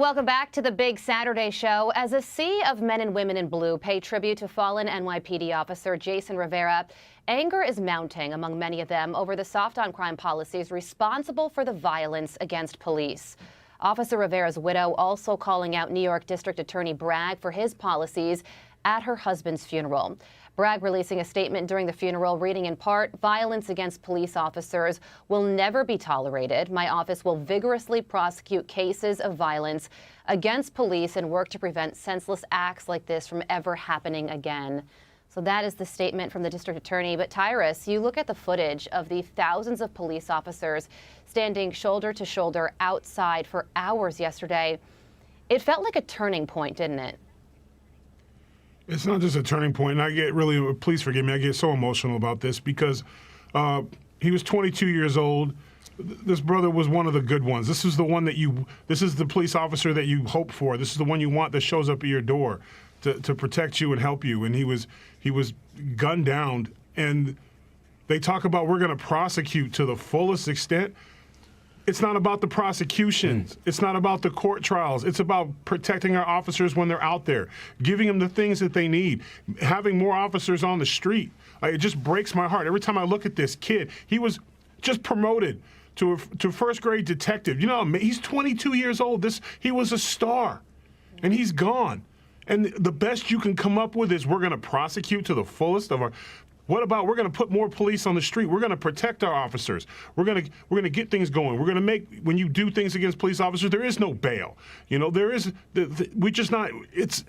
Welcome back to the Big Saturday Show. As a sea of men and women in blue pay tribute to fallen NYPD Officer Jason Rivera, anger is mounting among many of them over the soft-on-crime policies responsible for the violence against police. Officer Rivera's widow also calling out New York District Attorney Bragg for his policies at her husband's funeral. Bragg releasing a statement during the funeral, reading in part, "Violence against police officers will never be tolerated. My office will vigorously prosecute cases of violence against police and work to prevent senseless acts like this from ever happening again." So that is the statement from the district attorney. But Tyrus, you look at the footage of the thousands of police officers standing shoulder to shoulder outside for hours yesterday. It felt like a turning point, didn't it? It's not just a turning point, and I get really, please forgive me, I get so emotional about this because he was 22 years old. This brother was one of the good ones. This is the one that this is the police officer that you hope for. This is the one you want that shows up at your door to protect you and help you. And he was gunned down, and they talk about we're going to prosecute to the fullest extent. It's not about the prosecutions. It's not about the court trials. It's about protecting our officers when they're out there, giving them the things that they need, having more officers on the street. It just breaks my heart. Every time I look at this kid, he was just promoted to first grade detective. You know, he's 22 years old. He was a star, and he's gone. And the best you can come up with is we're going to prosecute to the fullest of our. What about we're going to put more police on the street? We're going to protect our officers. We're going to get things going. We're going to make, when you do things against police officers, there is no bail. You know, there is, we just not, it's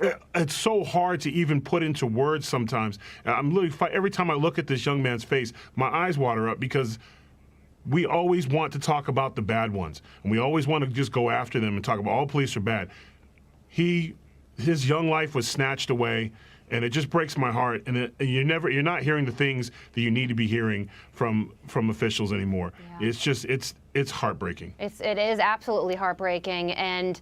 so hard to even put into words sometimes. I'm literally, every time I look at this young man's face, my eyes water up because we always want to talk about the bad ones. And we always want to just go after them and talk about all police are bad. His young life was snatched away. And it just breaks my heart. And you're not hearing the things that you need to be hearing from officials anymore. Yeah. It's just, it's heartbreaking. It is absolutely heartbreaking. And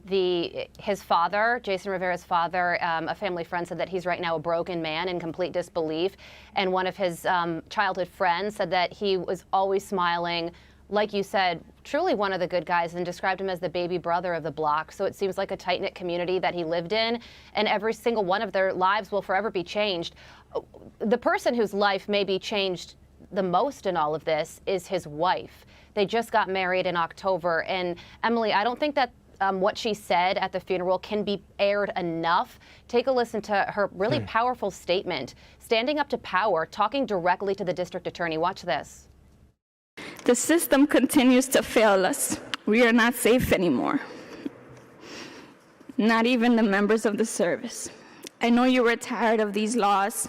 his father, Jason Rivera's father, a family friend said that he's right now a broken man in complete disbelief. And one of his childhood friends said that he was always smiling, like you said, truly one of the good guys, and described him as the baby brother of the block. So it seems like a tight-knit community that he lived in, and every single one of their lives will forever be changed. The person whose life may be changed the most in all of this is his wife. They just got married in October, and Emily, I don't think that what she said at the funeral can be aired enough. Take a listen to her really powerful statement, standing up to power, talking directly to the district attorney. Watch this. The system continues to fail us. We are not safe anymore. Not even the members of the service. I know you were tired of these laws,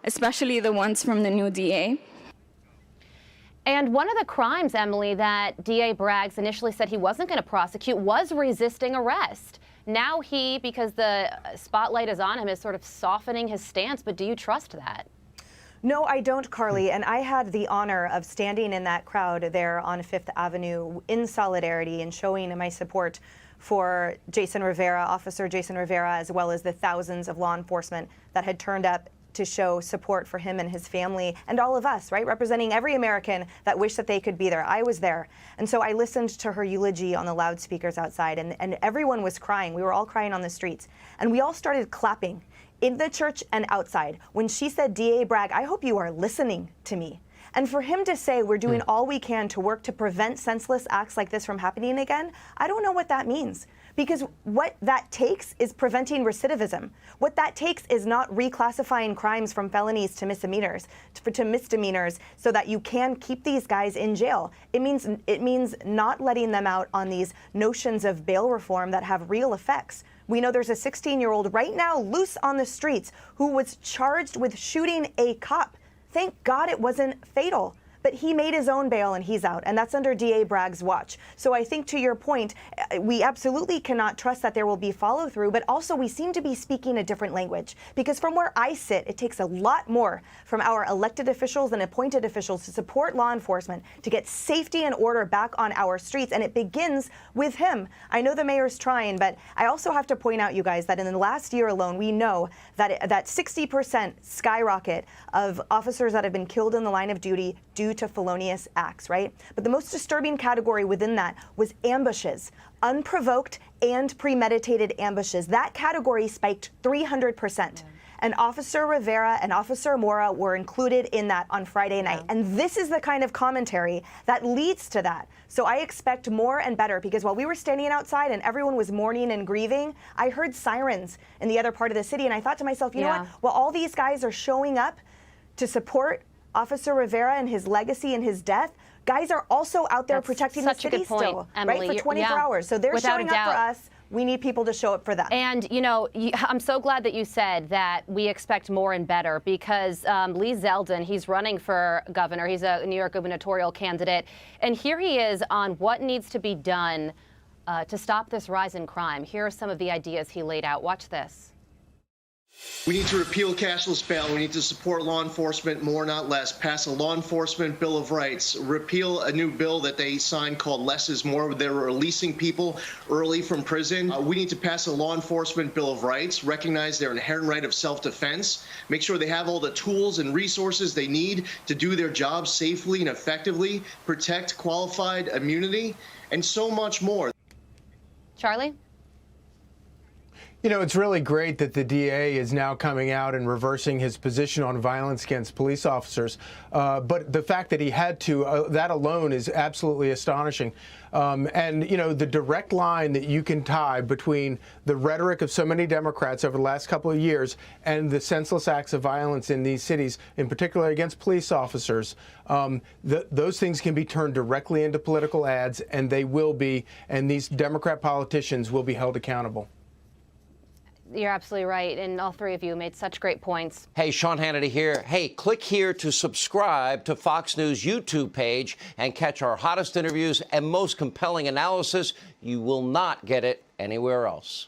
especially the ones from the new DA. And one of the crimes, Emily, that DA Bragg initially said he wasn't going to prosecute was resisting arrest. Now he, because the spotlight is on him, is sort of softening his stance. But do you trust that? No, I don't, Carly, and I had the honor of standing in that crowd there on Fifth Avenue in solidarity and showing my support for Jason Rivera, Officer Jason Rivera, as well as the thousands of law enforcement that had turned up to show support for him and his family and all of us, right, representing every American that wished that they could be there. I was there. And so I listened to her eulogy on the loudspeakers outside, and everyone was crying. We were all crying on the streets. And we all started clapping in the church and outside when she said, DA Bragg, I hope you are listening to me. And for him to say we're doing all we can to work to prevent senseless acts like this from happening again, I don't know what that means. Because what that takes is preventing recidivism. What that takes is not reclassifying crimes from felonies to misdemeanors, so that you can keep these guys in jail. It means not letting them out on these notions of bail reform that have real effects. We know there's a 16-year-old right now loose on the streets who was charged with shooting a cop. Thank God it wasn't fatal. But he made his own bail and he's out, and that's under DA Bragg's watch. So I think to your point, we absolutely cannot trust that there will be follow through, but also we seem to be speaking a different language. Because from where I sit, it takes a lot more from our elected officials and appointed officials to support law enforcement, to get safety and order back on our streets, and it begins with him. I know the mayor's trying, but I also have to point out, you guys, that in the last year alone, we know that 60% skyrocket of officers that have been killed in the line of duty due to felonious acts, right? But the most disturbing category within that was ambushes, unprovoked and premeditated ambushes. That category spiked 300%. Yeah. And Officer Rivera and Officer Mora were included in that on Friday night. And this is the kind of commentary that leads to that. So I expect more and better, because while we were standing outside and everyone was mourning and grieving, I heard sirens in the other part of the city. And I thought to myself, you know what? Well, all these guys are showing up to support Officer Rivera and his legacy and his death. Guys are also out there protecting the city still, Emily, right, for 24 hours. So they're showing up for us. We need people to show up for them. And, you know, I'm so glad that you said that we expect more and better, because Lee Zeldin, he's running for governor. He's a New York gubernatorial candidate. And here he is on what needs to be done to stop this rise in crime. Here are some of the ideas he laid out. Watch this. We need to repeal cashless bail. We need to support law enforcement more, not less. Pass a law enforcement bill of rights. Repeal a new bill that they signed called Less is More. They're releasing people early from prison. We need to pass a law enforcement bill of rights, recognize their inherent right of self-defense, make sure they have all the tools and resources they need to do their jobs safely and effectively, protect qualified immunity, and so much more. Charlie? You know, it's really great that the DA is now coming out and reversing his position on violence against police officers. But the fact that he had to, that alone is absolutely astonishing. And, you know, the direct line that you can tie between the rhetoric of so many Democrats over the last couple of years and the senseless acts of violence in these cities, in particular against police officers, those things can be turned directly into political ads, and they will be, and these Democrat politicians will be held accountable. You're absolutely right, and all three of you made such great points. Hey, Sean Hannity here. Hey, click here to subscribe to Fox News YouTube page and catch our hottest interviews and most compelling analysis. You will not get it anywhere else.